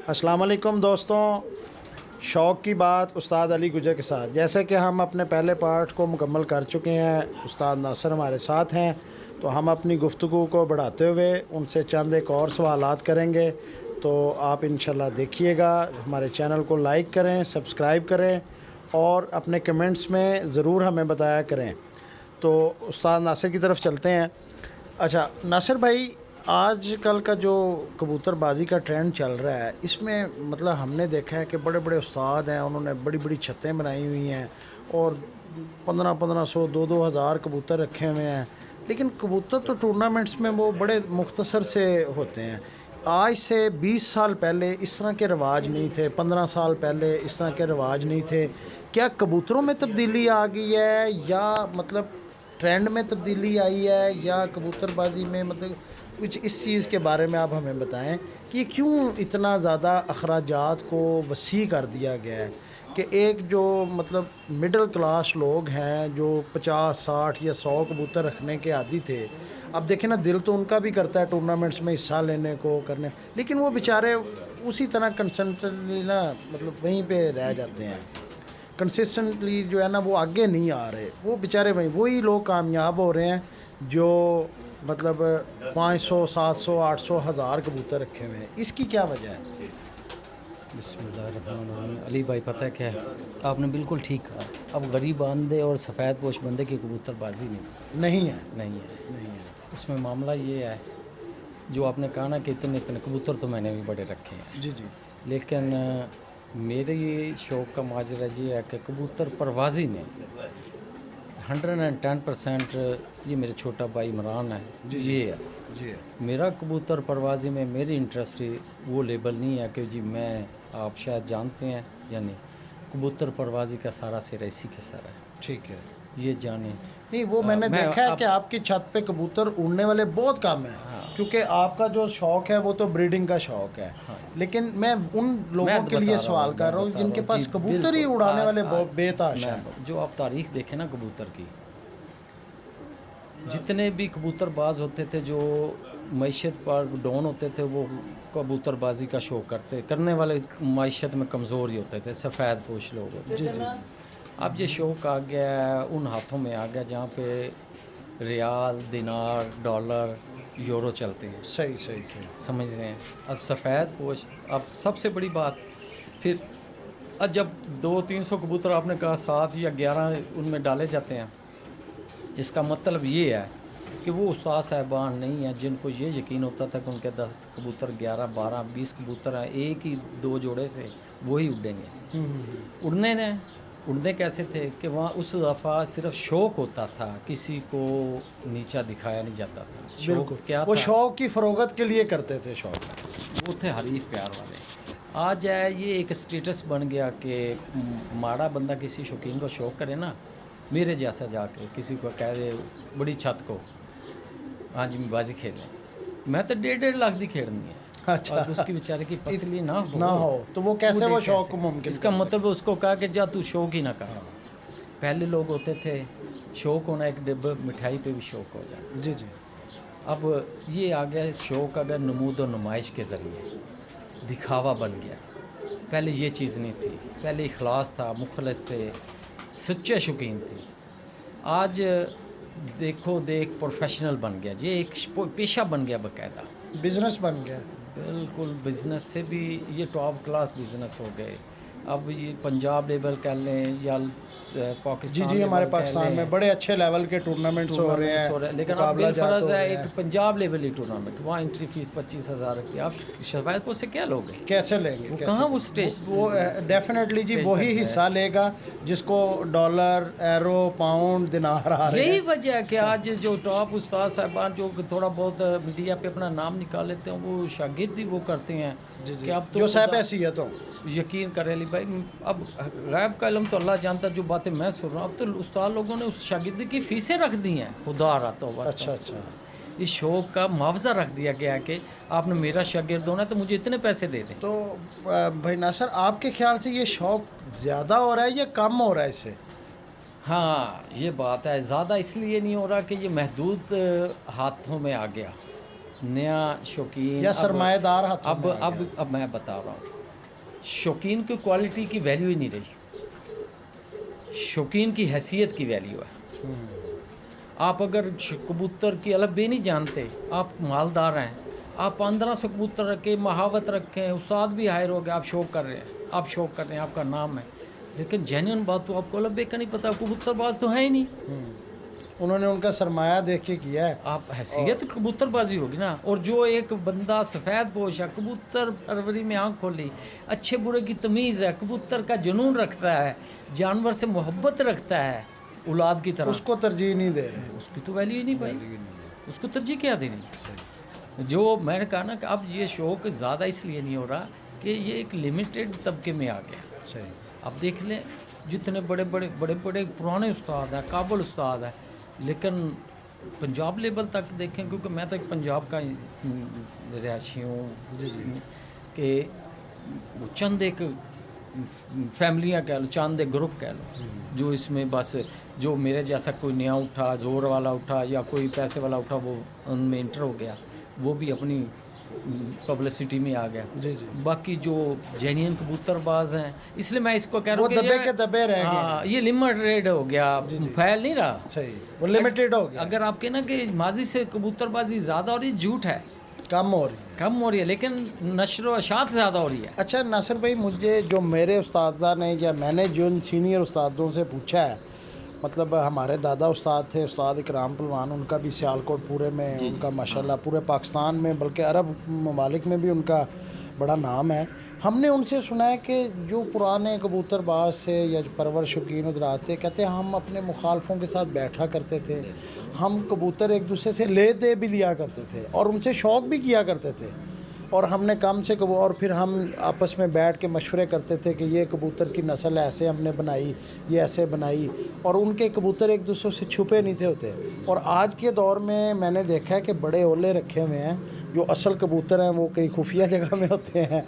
अस्सलाम वालेकुम दोस्तों, शौक़ की बात उस्ताद अली गुजर के साथ। जैसे कि हम अपने पहले पार्ट को मुकम्मल कर चुके हैं, उस्ताद नासिर हमारे साथ हैं, तो हम अपनी गुफ्तगू को बढ़ाते हुए उनसे चंद एक और सवालात करेंगे। तो आप इंशाल्लाह देखिएगा, हमारे चैनल को लाइक करें, सब्सक्राइब करें और अपने कमेंट्स में ज़रूर हमें बताया करें। तो उस्ताद नासिर की तरफ चलते हैं। अच्छा नासिर भाई, आज कल का जो कबूतरबाजी का ट्रेंड चल रहा है, इसमें मतलब हमने देखा है कि बड़े बड़े उस्ताद हैं, उन्होंने बड़ी बड़ी छतें बनाई हुई हैं और 1500 2 हज़ार कबूतर रखे हुए हैं। लेकिन कबूतर तो टूर्नामेंट्स में वो बड़े मुख्तसर से होते हैं। आज से 20 साल पहले इस तरह के रिवाज नहीं थे, 15 साल पहले इस तरह के रिवाज नहीं थे। क्या कबूतरों में तब्दीली आ गई है या मतलब ट्रेंड में तब्दीली आई है या कबूतरबाजी में, मतलब कुछ इस चीज़ के बारे में आप हमें बताएं कि क्यों इतना ज़्यादा अखराजात को वसी कर दिया गया है कि एक जो मतलब मिडिल क्लास लोग हैं जो 50 60 या 100 कबूतर रखने के आदी थे, अब देखें ना, दिल तो उनका भी करता है टूर्नामेंट्स में हिस्सा लेने को करने, लेकिन वो बेचारे उसी तरह कंसंट्रेटली ना मतलब वहीं पे रह जाते हैं, कंसिस्टेंटली जो है ना वो आगे नहीं आ रहे। वो बेचारे वही लोग कामयाब हो रहे हैं जो मतलब 500 700 800 हज़ार कबूतर रखे हुए हैं। इसकी क्या वजह है? बिस्मिल्लाहिर्रहमानिर्रहीम। अली भाई, पता है क्या है, आपने बिल्कुल ठीक कहा। अब गरीब बंदे और सफ़ेद पोश बंदे की कबूतरबाजी नहीं है। उसमें मामला ये है, जो आपने कहा ना कि इतने इतने कबूतर तो मैंने भी बड़े रखे हैं। जी, लेकिन मेरे शौक़ का माजरा ये है कि कबूतर परवाज़ी में 110% ये मेरे छोटा भाई इमरान है, ये है। जी मेरा कबूतर परवाज़ी में मेरी इंटरेस्ट वो लेबल नहीं है कि जी मैं, आप शायद जानते हैं या नहीं, कबूतर परवाज़ी का सारा सिरा इसी के सारा है। ठीक है। ये जाने नहीं, वो मैंने देखा है कि आपकी छत पे कबूतर उड़ने वाले बहुत कम हैं। हाँ। क्योंकि आपका जो शौक़ है वो तो ब्रीडिंग का शौक़ है। हाँ। लेकिन मैं उन लोगों के लिए सवाल कर रहा हूँ जिनके पास कबूतर ही उड़ाने वाले बहुत बेताश हैं। जो आप तारीख़ देखें ना कबूतर की, जितने भी कबूतरबाज होते थे जो मईशत पर डाउन होते थे, वो कबूतरबाजी का शौक़ करने वाले मईशत में कमज़ोर ही होते थे, सफ़ेद पोश लोग होते थे। अब ये शौक़ आ गया उन हाथों में आ गया जहाँ पे रियाल, दिनार, डॉलर, यूरो चलते हैं। सही समझ रहे हैं। अब सफ़ेद पोश, अब सबसे बड़ी बात फिर, अब जब 200-300 कबूतर आपने कहा 7 या 11 उनमें डाले जाते हैं, इसका मतलब ये है कि वो उस्ताद साहबान नहीं है जिनको ये यकीन होता था कि उनके 10 कबूतर 11 12 20 कबूतर हैं, एक ही 2 जोड़े से वही उड़ेंगे। उड़ने कैसे थे कि वहाँ उस दफ़ा सिर्फ शौक़ होता था, किसी को नीचा दिखाया नहीं जाता था। शौक़ क्या वो था? शौक़ की फ़रोगत के लिए करते थे शौक़, वो थे हरीफ प्यार वाले। आज है ये एक स्टेटस बन गया कि माड़ा बंदा किसी शौकीन को शौक़ करे ना, मेरे जैसा जाके किसी को कह दे बड़ी छत को, हाँ जी बाजी खेलें, मैं तो 1.5 लाख की खेलनी है। अच्छा। और उसकी बेचारे की फसली ना हो तो वो कैसे वो शौक़ को मुमकिन? इसका मतलब उसको कहा कि जा तू शौक़ ही ना कर। पहले लोग होते थे शौक़ होना एक डिब्बे मिठाई पे भी शौक़ हो जाए। जी। अब ये आ गया शौक़ अगर नमूद और नुमाइश के ज़रिए दिखावा बन गया। पहले ये चीज़ नहीं थी, पहले इखलास था, मुखलस थे, सच्चे शौकीन थे। आज देखो देख प्रोफेशनल बन गया, ये एक पेशा बन गया, बाकायदा बिज़नेस बन गया। बिल्कुल, बिज़नेस से भी ये टॉप क्लास बिज़नेस हो गए। अब ये पंजाब लेवल कह लें या पाकिस्तान, जी हमारे पाकिस्तान में बड़े अच्छे लेवल के टूर्नामेंट्स हो रहे हैं, लेकिन अब बिलफर्ज है एक पंजाब लेवल ही टूर्नामेंट, वहाँ एंट्री फीस 25,000 रुपये। आप सफ़ेद से क्या लोगे, कैसे लेंगे? कहाँ वो स्टेज? वो डेफिनेटली जी वही हिस्सा लेगा जिसको डॉलर, एरो, पाउंड, दिनार आ रहे हैं। यही वजह है कि आज जो टॉप उस्ताद साहबान जो थोड़ा बहुत मीडिया पे अपना नाम निकाल लेते हैं, वो शागिर्दी वो करते हैं कि अब तो जो साहब हैसियत हो, यकीन करें अली भाई, अब गैब का इल्म तो अल्लाह जानता, जो बातें मैं सुन रहा हूँ, अब तो उस्ताद लोगों ने उस शागिर्दी की फ़ीसें रख दी हैं, खुदा रहा तो बस। अच्छा। इस शौक़ का मुआवजा रख दिया गया है कि आपने मेरा शागिर्द होना है तो मुझे इतने पैसे दे दें। तो भाई नासिर, आपके ख्याल से ये शौक़ ज़्यादा हो रहा है या कम हो रहा है इससे? हाँ, ये बात है, ज़्यादा इसलिए नहीं हो रहा कि ये महदूद हाथों में आ गया, नया शौकीन या अब- सरमाएदार हाथों अब में आ अब अब मैं बता रहा हूँ, शौकीन की क्वालिटी की वैल्यू ही नहीं रही, शौकीन की हैसियत की वैल्यू है। आप अगर कबूतर की अलग बे नहीं जानते, आप मालदार हैं, आप 1500 कबूतर रखे, महावत रखे, उस्ताद भी हायर हो गए, आप शौक कर रहे हैं, आप शौक कर रहे हैं, आपका नाम है, लेकिन जेन्युइन बात तो आपको अलग बे का नहीं पता, कबूतरबाज तो है ही नहीं। उन्होंने उनका सरमाया देख के किया है। आप हैसियत कबूतरबाजी होगी ना। और जो एक बंदा सफ़ेद पोश है, कबूतर परवरी में आँख खोली, अच्छे बुरे की तमीज़ है, कबूतर का जुनून रखता है, जानवर से मोहब्बत रखता है औलाद की तरह, उसको तरजीह नहीं दे रहे। उसकी तो वैल्यू ही नहीं पाई, उसको तरजीह क्या देनी। जो मैंने कहा ना कि अब ये शौक ज़्यादा इसलिए नहीं हो रहा कि ये एक लिमिटेड तबके में आ गया। सही। अब देख लें, जितने बड़े बड़े पुराने उस्ताद हैं, काबुल उस्ताद है, लेकिन पंजाब लेवल तक देखें, क्योंकि मैं तो एक पंजाब का रिहायशी हूँ कि वो चंद एक फैमिलियाँ कह लो, चंद एक ग्रुप कह लो, जो इसमें बस जो मेरे जैसा कोई नया उठा, जोर वाला उठा या कोई पैसे वाला उठा, वो उनमें इंटर हो गया, वो भी अपनी पब्लिसिटी में आ गया। जी जी। बाकी जो जेन्युइन कबूतरबाज हैं, इसलिए मैं इसको कह रहा वो हूँ कि दबे ये- के दबे रह गए। हाँ, ये लिमिटेड हो गया, फैल नहीं रहा। सही, वो लिमिटेड हो गया, अगर आप कहना कि माजी से कबूतरबाजी ज़्यादा हो रही है, झूठ है, कम हो रही है। कम हो रही है, लेकिन नशर व अशात ज़्यादा हो रही है। अच्छा नासिर भाई, मुझे जो मेरे उस्तादा ने या मैंने जिन सीनियर उस्तादों से पूछा है, मतलब हमारे दादा उस्ताद थे, उस्ताद इकराम पहलवान, उनका भी सियालकोट पूरे में उनका माशाल्लाह पूरे पाकिस्तान में बल्कि अरब ममालिक में भी उनका बड़ा नाम है। हमने उनसे सुना है कि जो पुराने कबूतरबाज से या जो परवर शौकीन उधर आते, कहते हैं हम अपने मुखालफों के साथ बैठा करते थे, हम कबूतर एक दूसरे से ले दे भी लिया करते थे और उनसे शौक़ भी किया करते थे, और हमने कम से कबूतर, और फिर हम आपस में बैठ के मशवरे करते थे कि ये कबूतर की नस्ल ऐसे हमने बनाई, ये ऐसे बनाई, और उनके कबूतर एक दूसरे से छुपे नहीं थे होते। और आज के दौर में मैंने देखा है कि बड़े ओले रखे हुए हैं, जो असल कबूतर हैं वो कहीं खुफिया जगह में होते हैं,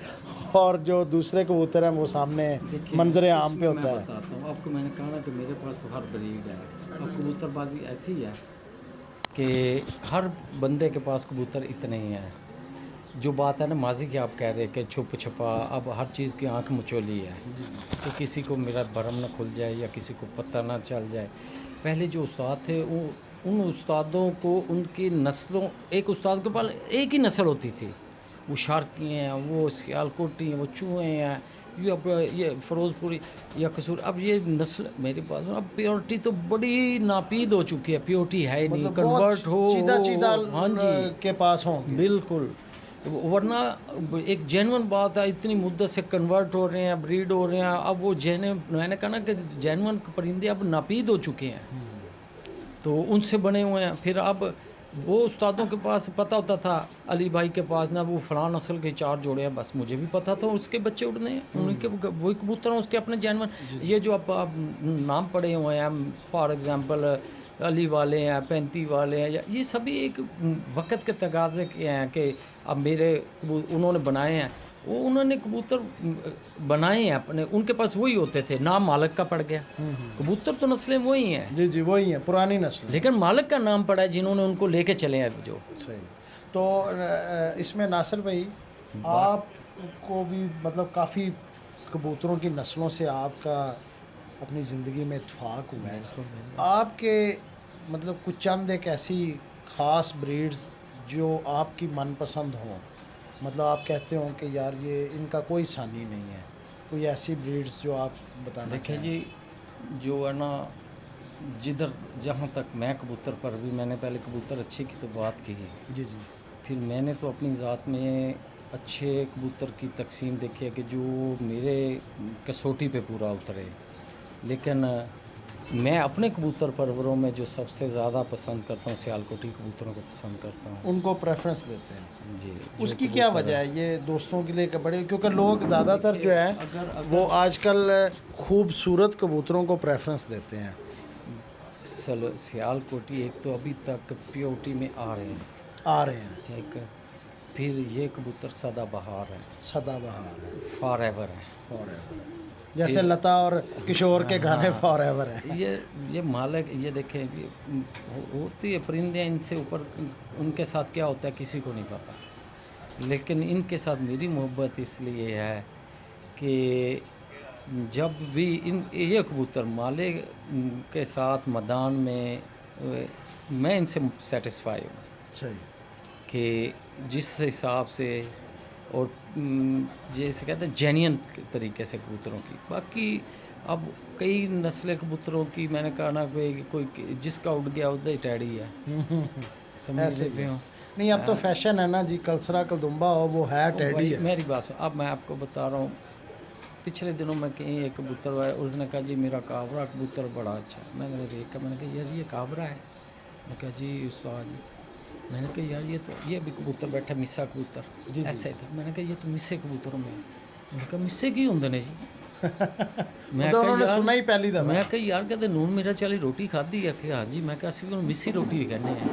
और जो दूसरे कबूतर हैं वो सामने मंजर आम पे होता है। बताता हूँ आपको, मैंने कहा ना कि मेरे पास तो हर ब्रीड है। अब कबूतरबाजी ऐसी है कि हर बंदे के पास कबूतर इतने ही हैं। जो बात है ना माजी की, आप कह रहे हैं कि छुप छुपा, अब हर चीज़ की आंख मचोली है कि किसी को मेरा भरम ना खुल जाए या किसी को पता ना चल जाए। पहले जो उस्ताद थे उन उस्तादों को उनकी नस्लों, एक उस्ताद के पास एक ही नस्ल होती थी, वो शार्की हैं, वो सियालकोटी हैं, वो चूहे हैं, ये अब ये फिरोजपुरी या कसूर। अब ये नस्ल मेरे पास अब प्योरिटी तो बड़ी नापीद हो चुकी है, प्योरिटी है ही नहीं, मतलब कन्वर्ट हो चीदा हाँ जी के पास हों। बिल्कुल, वरना एक जेन्युइन बात है, इतनी मुद्दत से कन्वर्ट हो रहे हैं, ब्रीड हो रहे हैं, अब वो जेन्युइन, मैंने कहा ना कि जेन्युइन परिंदे अब नापीद हो चुके हैं, तो उनसे बने हुए हैं। फिर अब वो उस्तादों के पास पता होता था, अली भाई के पास ना वो फलां नस्ल के 4 जोड़े हैं, बस मुझे भी पता था उसके बच्चे उड़ने हैं, उनके वही कबूतर हैं, उसके अपने जेन्युइन। ये जो आप नाम पड़े हुए हैं, फॉर एग्ज़ाम्पल अली वाले हैं, 35 वाले हैं, या ये सभी एक वक्त के तगाजे के हैं कि अब मेरे उन्होंने बनाए हैं, वो उन्होंने कबूतर बनाए हैं अपने, उनके पास वही होते थे, नाम मालिक का पड़ गया। कबूतर तो नस्लें वही हैं, जी जी वही है, पुरानी नस्ल। लेकिन मालिक का नाम पड़ा है जिन्होंने उनको लेके चले हैं जो। सही। तो इसमें नासिर भाई, आपको भी मतलब काफ़ी कबूतरों की नस्लों से आपका अपनी ज़िंदगी में इत्तेफाक हुआ है, आपके मतलब कुछ चंद एक ऐसी ख़ास ब्रीड्स जो आपकी मनपसंद हों, मतलब आप कहते हो कि यार ये इनका कोई सानी नहीं है, कोई ऐसी ब्रीड्स जो आप बताना देखिए जी, जो है ना, जिधर जहाँ तक मैं कबूतर पर भी, मैंने पहले कबूतर अच्छे की तो बात की, जी जी, फिर मैंने तो अपनी ज़ात में अच्छे कबूतर की तकसीम देखी है कि जो मेरे कसौटी पे पूरा उतरे। लेकिन मैं अपने कबूतर परवरों में जो सबसे ज़्यादा पसंद करता हूँ, सियालकोटी कबूतरों को पसंद करता हूँ। उनको प्रेफरेंस देते हैं जी, उसकी क्या वजह है? ये दोस्तों के लिए बड़े, क्योंकि लोग ज़्यादातर जो है वो आजकल खूबसूरत कबूतरों को प्रेफरेंस देते हैं। सियालकोटी एक तो अभी तक प्योरिटी में आ रहे हैं, एक फिर ये कबूतर सदाबहार है, सदाबहार है, फॉर एवर है। फॉरएवर। जैसे लता और किशोर के गाने फॉरएवर हैं। ये मालिक, ये देखें, होती है परिंदे, इनसे ऊपर उनके साथ क्या होता है किसी को नहीं पता, लेकिन इनके साथ मेरी मोहब्बत इसलिए है कि जब भी ये कबूतर माले के साथ मैदान में, मैं इनसे सेटिस्फाई हूँ सही कि जिस हिसाब से, और जैसे कहते हैं जेन्युइन तरीके से कबूतरों की। बाकी अब कई नस्लें कबूतरों की, मैंने कहा ना, कोई जिसका उड़ गया उधर ही टैडी है। समझ सकते हो? नहीं, अब तो फैशन है ना जी, कलसरा कलदुम्बा हो वो है टेडी है। मेरी बात सुन, अब मैं आपको बता रहा हूँ, पिछले दिनों में कहीं एक कबूतर आया, उसने कहा जी मेरा काबरा कबूतर बड़ा अच्छा है। मैंने देखा, मैंने कहा यार ये काबरा है? मैंने कहा जी उस्ताद जी। मैंने कहा यार ये भी कबूतर बैठा, मिस्सा कबूतर ऐसे था। मैंने कहा ये तो मिस्से कबूतरों में। मैंने कहा मिस्से की होंगे ने जी? मैं तो उन्होंने सुना ही पहली दफा। मैं कहा यार कहते नून मेरा चाली रोटी खाधी है कि हाँ जी। मैं कहा असं मिस्सी रोटी कहने हैं।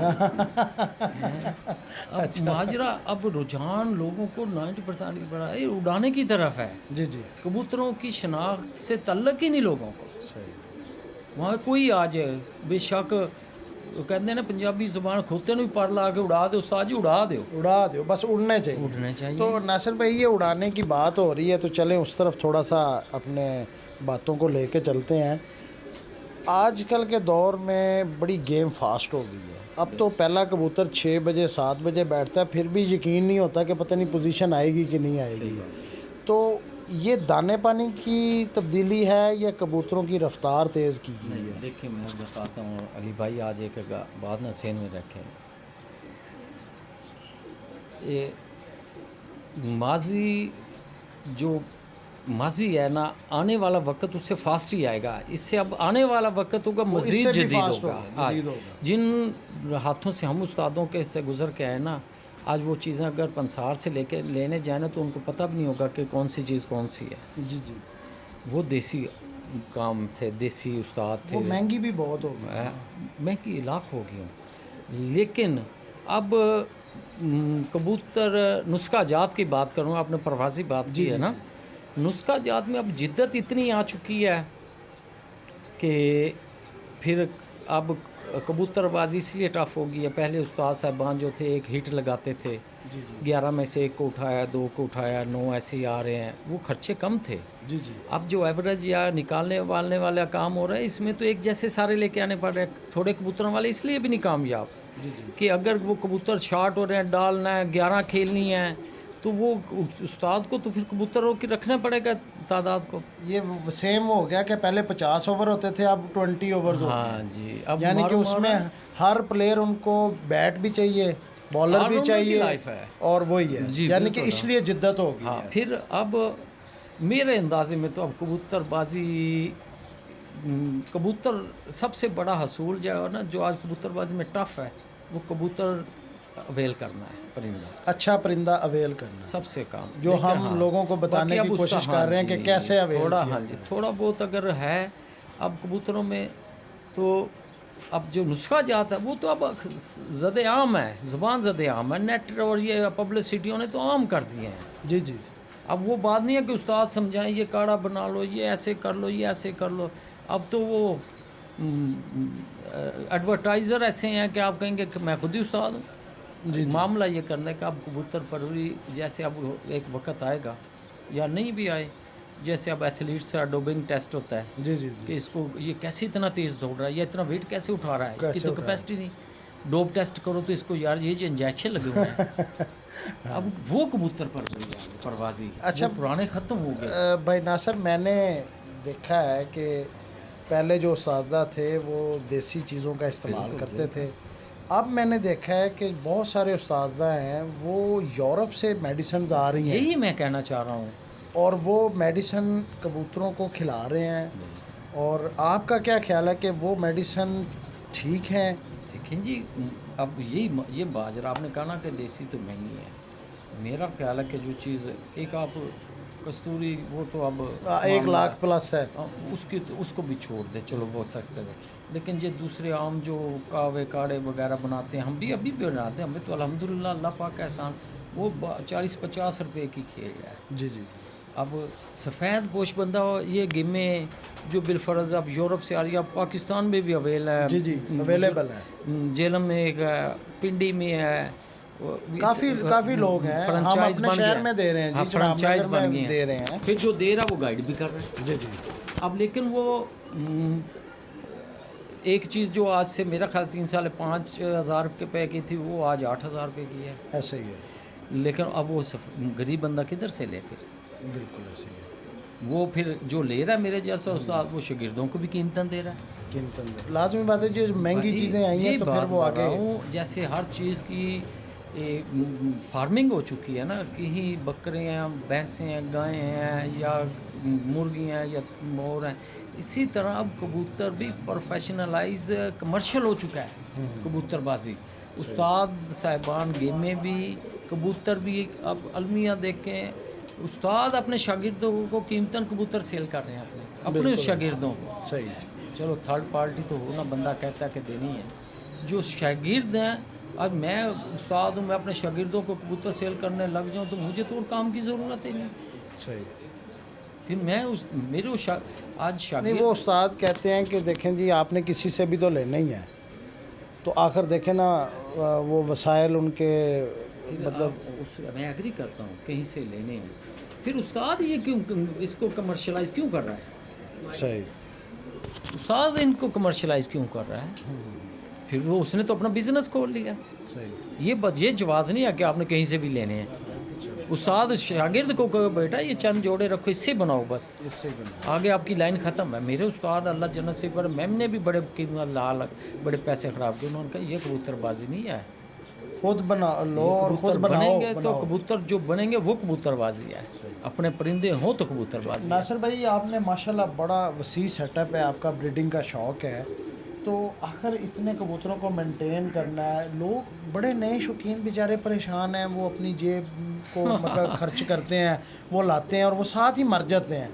अब माजरा, अब रुझान लोगों को 90% बड़ा है उड़ाने की तरफ है। जी जी, कबूतरों की शनाख्त से तल्लक ही नहीं लोगों को। सही। वहाँ कोई आ जाए, बेशक कहते हैं ना पंजाबी ज़ुबान खोते भी पर ला के उड़ा दो उस्ताद जी, उड़ा दो बस उड़ने चाहिए। उड़ने चाहिए। तो नासिर भाई, ये उड़ाने की बात हो रही है तो चलें उस तरफ थोड़ा सा अपने बातों को लेके चलते हैं। आजकल के दौर में बड़ी गेम फास्ट हो गई है। अब तो पहला कबूतर 6 बजे 7 बजे बैठता है, फिर भी यकीन नहीं होता कि पता नहीं पोजीशन आएगी कि नहीं आएगी। तो ये दाने पानी की तब्दीली है या कबूतरों की रफ्तार तेज़ की गई है? देखिए मैं बताता हूँ अली भाई, आज एक बात ना सेन में रखें। ये माजी है ना, आने वाला वक्त उससे फास्ट ही आएगा। इससे अब आने वाला वक्त होगा मज़ीद जदीद होगा। जिन हाथों से हम उस्तादों के से गुज़र के आए ना, आज वो चीज़ें अगर पंसार से लेके लेने जाए ना तो उनको पता भी नहीं होगा कि कौन सी चीज़ कौन सी है। जी जी, वो देसी काम थे, देसी उस्ताद थे। वो महंगी भी बहुत हो गई, महंगी लाख हो गई हूँ। लेकिन अब कबूतर नुस्खा जात की बात करूँ, आपने परवाज़ी बात की है ना, नुस्खा जात में अब जिद्दत इतनी आ चुकी है कि फिर अब कबूतरबाजी इसलिए टफ हो गई है। पहले उस्ताद साहबान जो थे एक हिट लगाते थे, 11 में से 1 को उठाया, 2 को उठाया, 9 ऐसे ही आ रहे हैं, वो खर्चे कम थे। जी जी, अब जो एवरेज या निकालने वालने वाला काम हो रहा है, इसमें तो एक जैसे सारे लेके आने पड़ रहे हैं। थोड़े कबूतरों वाले इसलिए भी नहीं कामयाब कि अगर वो कबूतर शार्ट हो रहे हैं, डालना है, 11 खेलनी है, तो वो उस्ताद को तो फिर कबूतरों की रखना पड़ेगा तादाद को। ये सेम हो गया कि पहले 50 ओवर होते थे, अब 20 ओवर। हाँ जी, अब यानी कि उसमें हर प्लेयर उनको बैट भी चाहिए, बॉलर भी चाहिए, लाइफ है और वही है जी, यानी कि इसलिए जिद्दत हो गई। हाँ, फिर अब मेरे अंदाजे में तो अब कबूतरबाजी, कबूतर सबसे बड़ा हसूल जो है ना, जो आज कबूतरबाजी में टफ है, वो कबूतर अवेल करना है, परिंदा, अच्छा परिंदा अवेल करना सबसे काम जो हम लोगों को बताने की कोशिश कर रहे हैं कि कैसे अवेल थोड़ा, हाँ जी, थोड़ा बहुत अगर है अब कबूतरों में, तो अब जो नुस्खा जाता है वो तो अब ज़द आम है, ज़ुबान ज़द आम है, नेट और ये पब्लिसिटियों ने तो आम कर दिए हैं। जी जी, अब वो बात नहीं है कि उस्ताद समझाएं ये काढ़ा बना लो, ये ऐसे कर लो, ये ऐसे कर लो। अब तो वो एडवर्टाइज़र ऐसे हैं कि आप कहेंगे कि मैं खुद ही उस्ताद हूँ। मामला ये करने का, अब कबूतर परवरी जैसे अब एक वक्त आएगा या नहीं भी आए, जैसे अब एथलीट्स का डोपिंग टेस्ट होता है जी जी, कि इसको ये कैसे इतना तेज़ दौड़ रहा है, ये इतना वेट कैसे उठा रहा है, इसकी तो कैपेसिटी नहीं। डोप टेस्ट करो तो इसको यार ये जो इंजेक्शन लगे हुए हैं अब वो कबूतर परवाजी अच्छा, पुराने ख़त्म हो गए। भाई नासिर, मैंने देखा है कि पहले जो उस्ताद थे वो देसी चीज़ों का इस्तेमाल करते थे। अब मैंने देखा है कि बहुत सारे उस्ताद हैं वो यूरोप से मेडिसिन आ रही हैं, यही मैं कहना चाह रहा हूँ, और वो मेडिसिन कबूतरों को खिला रहे हैं। और आपका क्या ख्याल है कि वो मेडिसिन ठीक है? देखें जी, अब ये बाजरा आपने कहा ना कि देसी तो महंगी है। मेरा ख्याल है कि जो चीज़ एक आप कस्तूरी, वो तो अब 1 लाख प्लस है, उसको भी छोड़ दे, चलो वो सस्ते है। लेकिन ये दूसरे आम जो कावे काढ़े वगैरह बनाते हैं, हम भी अभी भी बनाते हैं, हमें तो अल्हम्दुलिल्लाह अल्लाह पाक का एहसान, वो 40-50 रुपए की खेल है। जी जी, अब सफ़ेद पोश बंदा ये गेमें जो बिलफर्ज अब यूरोप से आ रही है, अब पाकिस्तान में भी अवेल है। जी जी अवेलेबल है, जेलम में एक है, पिंडी में है, काफ़ी लोग हैं, हम फ्रेंचाइज अपने बन शहर गया। में दे रहे हैं हाँ, जी, फ्रेंचाइज जनाबनगर बन में गए दे रहे हैं। फिर जो दे रहा वो गाइड भी कर रहा है। जी जी अब लेकिन वो एक चीज़ जो आज से मेरा ख्याल 3 साल 5,000 रुपये की थी, वो आज 8,000 रुपये की है। ऐसे ही है, लेकिन अब वो गरीब बंदा किधर से ले फिर? बिल्कुल ऐसे ही है। वो फिर जो ले रहा है मेरे जैसा उस्ताद, वो शागिर्दों को भी कीमतन दे रहा है। कीमतन लाजमी बात है, जो महंगी भाई, चीज़ें आई ये हैं तो फिर बात वो बोल आगे। रहा हूँ, जैसे हर चीज़ की फार्मिंग हो चुकी है ना, कहीं बकरे हैं, भैंसें हैं, गायें हैं, या मुर्गियाँ हैं, या मोर हैं। इसी तरह अब कबूतर भी प्रोफेशनलाइज कमर्शियल हो चुका है कबूतरबाजी। उस्ताद साहिबान गेमें भी, कबूतर भी। अब अलमिया देखें, उस्ताद अपने शागिर्दों को कीमतन कबूतर सेल कर रहे हैं अपने शागिर्दों को। सही है, चलो थर्ड पार्टी तो हो ना, बंदा कहता है कि देनी है। जो शागिर्द हैं, अब मैं उस्ताद हूँ, मैं अपने शागिर्दों को कबूतर सेल करने लग जाऊँ तो मुझे तो और काम की ज़रूरत ही नहीं। सही। फिर मैं उस मेरे आज नहीं, शागिर्द वो उस्ताद कहते हैं कि देखें जी, आपने किसी से भी तो लेना ही है, तो आखिर देखें ना वो वसाइल उनके, मतलब उस मैं एग्री करता हूँ, कहीं से लेने हैं। फिर उस्ताद ये क्यों इसको कमर्शलाइज क्यों कर रहा है? सही। उस्ताद इनको कमर्शलाइज क्यों कर रहा है? फिर वो उसने तो अपना बिजनेस खोल लिया। सही। ये जवाज़ नहीं है कि आपने कहीं से भी लेने हैं। उस्ताद शागिर्द को कहो बेटा ये चंद जोड़े रखो, इससे बनाओ, बस इससे बना। आगे आपकी लाइन ख़त्म है। मेरे उस्ताद अल्लाह जन्नत से पर मैम ने भी बड़े कीमत लाल बड़े पैसे ख़राब किए। उन्होंने कहा ये कबूतरबाजी नहीं है, खुद बना लो और खुद बनाओ। बनेंगे तो कबूतर जो बनेंगे वो कबूतरबाजी है। अपने परिंदे हों तो कबूतरबाजी है। नासिर भाई, आपने माशाल्लाह बड़ा वसी सेटअप है, आपका ब्रीडिंग का शौक़ है, तो आखिर इतने कबूतरों को मेंटेन करना है। लोग बड़े नए शौकीन बेचारे परेशान हैं, वो अपनी जेब को मतलब खर्च करते हैं, वो लाते हैं और वो साथ ही मर जाते हैं।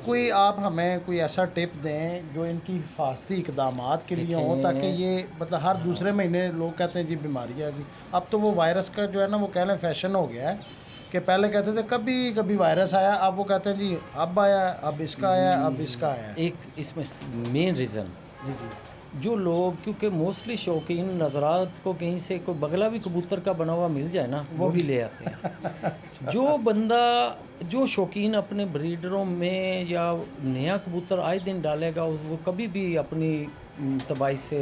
कोई आप हमें कोई ऐसा टिप दें जो इनकी हिफाजती इकदामात के लिए हों, ताकि ये मतलब हर दूसरे महीने लोग कहते हैं जी बीमारी आ गई। अब तो वो वायरस का जो है ना, वो कह लें फैशन हो गया है कि पहले कहते थे कभी कभी वायरस आया, अब वो कहते हैं जी अब आया, अब इसका आया, अब इसका आया। एक इसमें मेन रीज़न जी जी जो लोग, क्योंकि मोस्टली शौकीन नज़रात को कहीं से कोई बगला भी कबूतर का बना हुआ मिल जाए ना, वो भी ले आते हैं। जो बंदा जो शौकीन अपने ब्रीडरों में या नया कबूतर आए दिन डालेगा, वो कभी भी अपनी तबाही से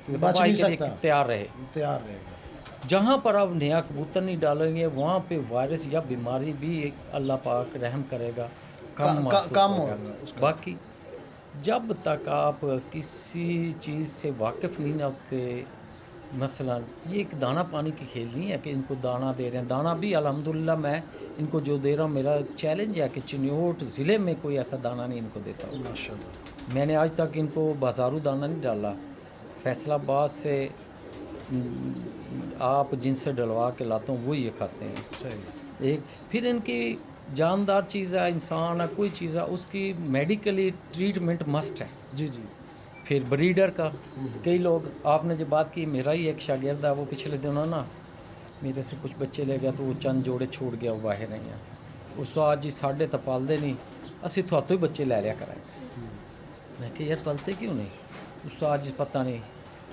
बच नहीं सकता, तैयार रहे। तैयार रहेगा। जहाँ पर आप नया कबूतर नहीं डालेंगे, वहाँ पे वायरस या बीमारी भी अल्लाह पाक रहम करेगा, कम होगा। बाकी जब तक आप किसी चीज़ से वाकिफ़ नहीं ना होते, मसलन ये एक दाना पानी की खेल नहीं है कि इनको दाना दे रहे हैं। दाना भी अल्हम्दुलिल्लाह मैं इनको जो दे रहा हूँ, मेरा चैलेंज है कि चिन्योट ज़िले में कोई ऐसा दाना नहीं इनको देता हूँ। माशाल्लाह। मैंने आज तक इनको बाजारू दाना नहीं डाला। फैसलाबाद से आप जिनसे डलवा के लाता हूँ वो ये खाते हैं। सही। एक फिर इनकी जानदार चीज़ है, इंसान है, कोई चीज़ है, उसकी मेडिकली ट्रीटमेंट मस्ट है। जी जी। फिर ब्रीडर का कई लोग, आपने जो बात की, मेरा ही एक शागिर्द है, वो पिछले दिनों ना मेरे से कुछ बच्चे ले गया, तो वो चंद जोड़े छूट गया, वो बाहर नहीं है। उस तो आज जी साढ़े तो पालते नहीं, असी थातों ही बच्चे ले लिया कराए। मैं कि यार पलते क्यों नहीं? उस तो आज पता नहीं।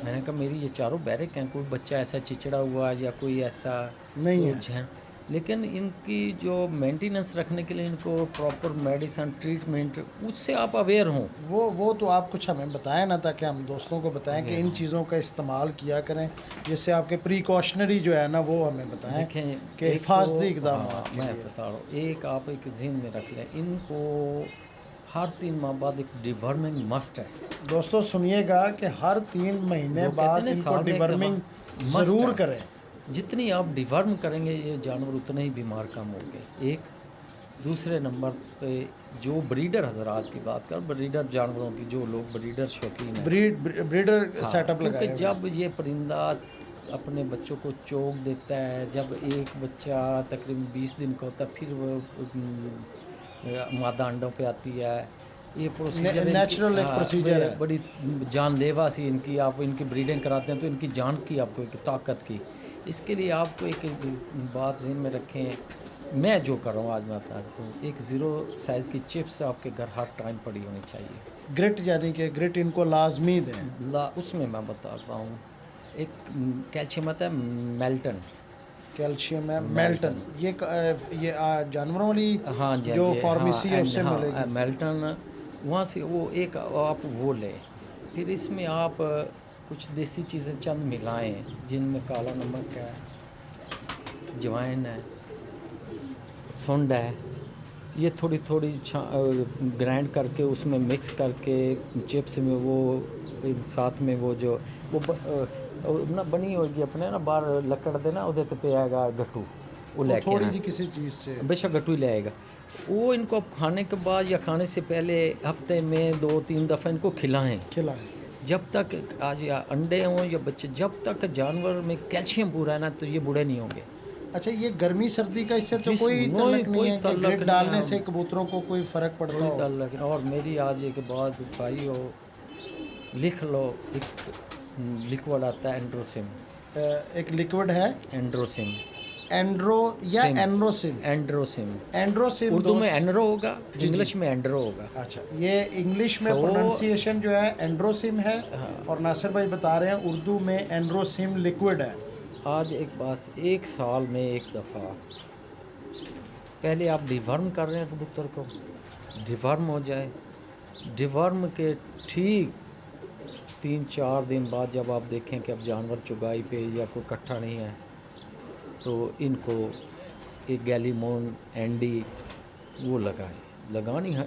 मैंने कहा मेरी ये चारों बैरक हैं, कोई बच्चा ऐसा चिचड़ा हुआ या कोई ऐसा नहीं है। लेकिन इनकी जो मेंटेनेंस रखने के लिए इनको प्रॉपर मेडिसिन ट्रीटमेंट, उससे आप अवेयर हों। वो तो आप कुछ हमें बताएं ना, ताकि हम दोस्तों को बताएं कि इन चीज़ों का इस्तेमाल किया करें, जिससे आपके प्रिकॉशनरी जो है ना वो हमें बताएं कि हिफाजती इक़दाम। मैं बता रहा हूँ, एक आप एक ज़हन में रख लें, इनको हर 3 माह बाद एक डिवर्मिंग मस्ट है। दोस्तों सुनिएगा कि हर 3 महीने बाद इनको डिवर्मिंग ज़रूर करें। जितनी आप डिवर्म करेंगे ये जानवर उतने ही बीमार कम होंगे। एक दूसरे नंबर पे जो ब्रीडर हजरात की बात कर, ब्रीडर जानवरों की, जो लोग ब्रीडर शौकीन हैं, ब्रीडर सेटअप लगाए। क्योंकि जब ये परिंदा अपने बच्चों को चोक देता है, जब एक बच्चा तकरीबन 20 दिन का होता है, फिर वो मादा अंडों पे आती है। ये प्रोसीजर नेचुरल एक प्रोसीजर है, बड़ी जानलेवा सी इनकी। आप इनकी ब्रीडिंग कराते हैं तो इनकी जान की आपको एक ताकत की। इसके लिए आपको एक बात ज़हन में रखें मैं जो कर रहा हूँ आज मैं बताता हूँ, एक ज़ीरो साइज़ की चिप्स आपके घर हर टाइम पड़ी होनी चाहिए। ग्रिट यानी कि ग्रिट इनको लाजमी दें। उसमें मैं बताता हूँ, एक कैल्शियम आता है मेल्टन। कैल्शियम है मेल्टन, ये जानवरों वाली हाँ जी, जो हाँ, फार्मेसी है उससे हाँ, मिलेगी। मेल्टन वहाँ से वो एक आप वो लें। फिर इसमें आप कुछ देसी चीज़ें चंद मिलाएं, जिनमें काला नमक है, अजवाइन है, सुंड है। ये थोड़ी थोड़ी ग्राइंड करके उसमें मिक्स करके चिप्स में वो साथ में वो जो वो ना बनी होगी अपने ना बाहर लकड़ दे ना उधर पे आएगा गट्टू, वो लेके थोड़ी आना। सी किसी चीज़ से बेशक गट्टू ही ले आएगा। वो इनको अब खाने के बाद या खाने से पहले हफ्ते में 2-3 दफ़ा इनको खिलाएं। खिलाएं। जब तक आज या अंडे हों या बच्चे, जब तक जानवर में कैल्शियम पूरा है ना, तो ये बूढ़े नहीं होंगे। अच्छा, ये गर्मी सर्दी का इससे तो कोई कोई तल्लक नहीं है कि तल्लक ग्रिट नहीं डालने है। से कबूतरों को कोई फ़र्क पड़ता कोई हो? ताल्लुक नहीं। और मेरी आज एक बात भाई हो, लिख लो, एक लिक्विड आता है एंड्रोसिम। एक लिक्विड है एंड्रोसिम, एंड्रो या सिम। एंड्रोसिम? एंड्रोसिम एंड्रोसिम उर्दू में एंड्रो होगा, इंग्लिश में एंड्रो होगा। अच्छा, ये इंग्लिश में प्रोनाउंसिएशन जो है एंड्रोसिम है, और नासिर भाई बता रहे हैं उर्दू में एंड्रोसिम लिक्विड है। आज एक बात, एक साल में एक दफ़ा पहले आप डिवर्म कर रहे हैं कबूतर को, डिवर्म हो जाए। डिवर्म के ठीक 3-4 दिन बाद जब आप देखें कि अब जानवर चुगाई पे या कोई इकट्ठा नहीं है, तो इनको एक गैलीमोन एंडी वो लगानी है,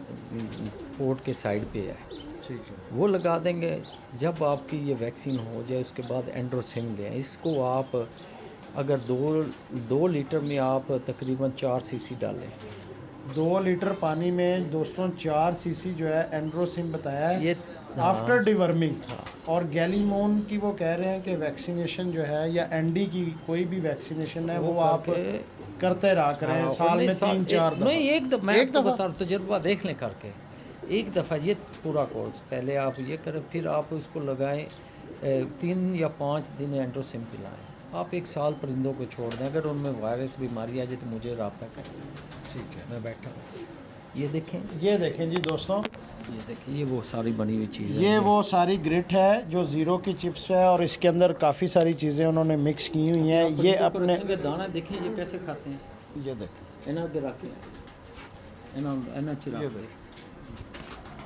पोर्ट के साइड पे है, ठीक है। वो लगा देंगे। जब आपकी ये वैक्सीन हो जाए उसके बाद एंड्रोसिम लें। इसको आप अगर 2 लीटर में आप तकरीबन 4 सीसी डालें। 2 लीटर पानी में दोस्तों 4 सीसी जो है एंड्रोसिम बताया है ये आफ्टर डिवर्मिंग। और गैलीमोन की वो कह रहे हैं कि वैक्सीनेशन जो है, या एंडी की कोई भी वैक्सीनेशन है वो आप करते रहा करें साल में 3-4 दफ़ा। नहीं, एक दफ़ा मैं आपको बता रहा हूं, तजुर्बा देख लें करके। एक दफ़ा ये पूरा कोर्स पहले आप ये करें, फिर आप उसको लगाएं 3 या 5 दिन एंड्रोसिम पिलाएं। आप 1 साल परिंदों को छोड़ दें, अगर उनमें वायरस बीमारी आ जाए तो मुझे रब्ता करें। ठीक है, मैं बैठा हूँ। ये देखें जी दोस्तों, ये देखिए, ये वो सारी बनी हुई चीज़ है। ये वो सारी ग्रिट है जो ज़ीरो की चिप्स है, और इसके अंदर काफ़ी सारी चीज़ें उन्होंने मिक्स की हुई हैं। ये अपने दाना देखें ये कैसे खाते हैं। ये देखें, इन्हें आगे रख के इन्हें चिरा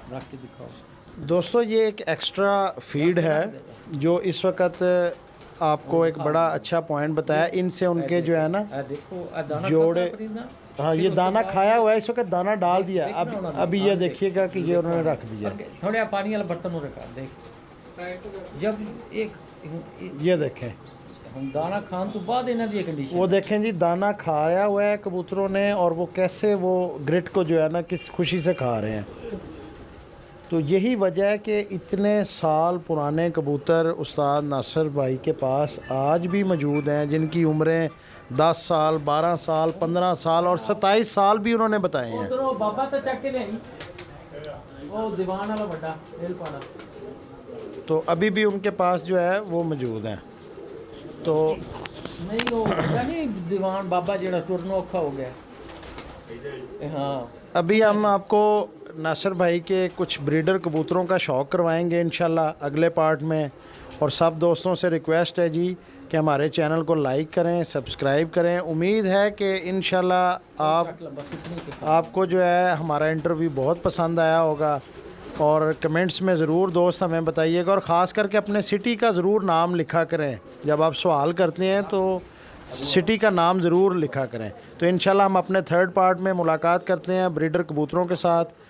रख के दिखाओ दोस्तों, ये एक एक्स्ट्रा फीड है जो इस वक्त आपको एक बड़ा अच्छा पॉइंट बताया। इनसे उनके जो है ना देखो दाना जोड़े, खाता है परिंदा। हाँ ये दाना खाया हुआ है, इस वक्त दाना डाल दिया। अब अभी ये देखिएगा कि ये उन्होंने रख दिया। थोड़ा पानी वाला बर्तन में रखा देख। जब एक ये देखें, हम दाना खान तो बाद इन्हें दी कंडीशन, वो देखें जी, दाना खाया हुआ है कबूतरों ने, और वो कैसे वो ग्रिट को जो है ना किस खुशी से खा रहे हैं। तो यही वजह है कि इतने साल पुराने कबूतर उस्ताद नासिर भाई के पास आज भी मौजूद हैं, जिनकी उम्रें 10 साल, 12 साल, 15 साल और 27 साल भी उन्होंने बताए हैं। बाबा तो चक के ले वो दीवान वाला बड़ा दिल पाड़ा। तो अभी भी उनके पास जो है वो मौजूद हैं। तो नहीं वो नहीं दीवान बाबा जेड़ा टुरना औखा हो गया। हाँ, अभी हम आपको नासिर भाई के कुछ ब्रीडर कबूतरों का शौक़ करवाएंगे इंशाल्लाह अगले पार्ट में। और सब दोस्तों से रिक्वेस्ट है जी कि हमारे चैनल को लाइक करें, सब्सक्राइब करें। उम्मीद है कि इंशाल्लाह आपको जो है हमारा इंटरव्यू बहुत पसंद आया होगा। और कमेंट्स में ज़रूर दोस्त हमें बताइएगा, और ख़ास करके अपने सिटी का ज़रूर नाम लिखा करें। जब आप सवाल करते हैं तो सिटी का नाम ज़रूर लिखा करें। तो इंशाल्लाह हम अपने 3rd पार्ट में मुलाकात करते हैं ब्रीडर कबूतरों के साथ।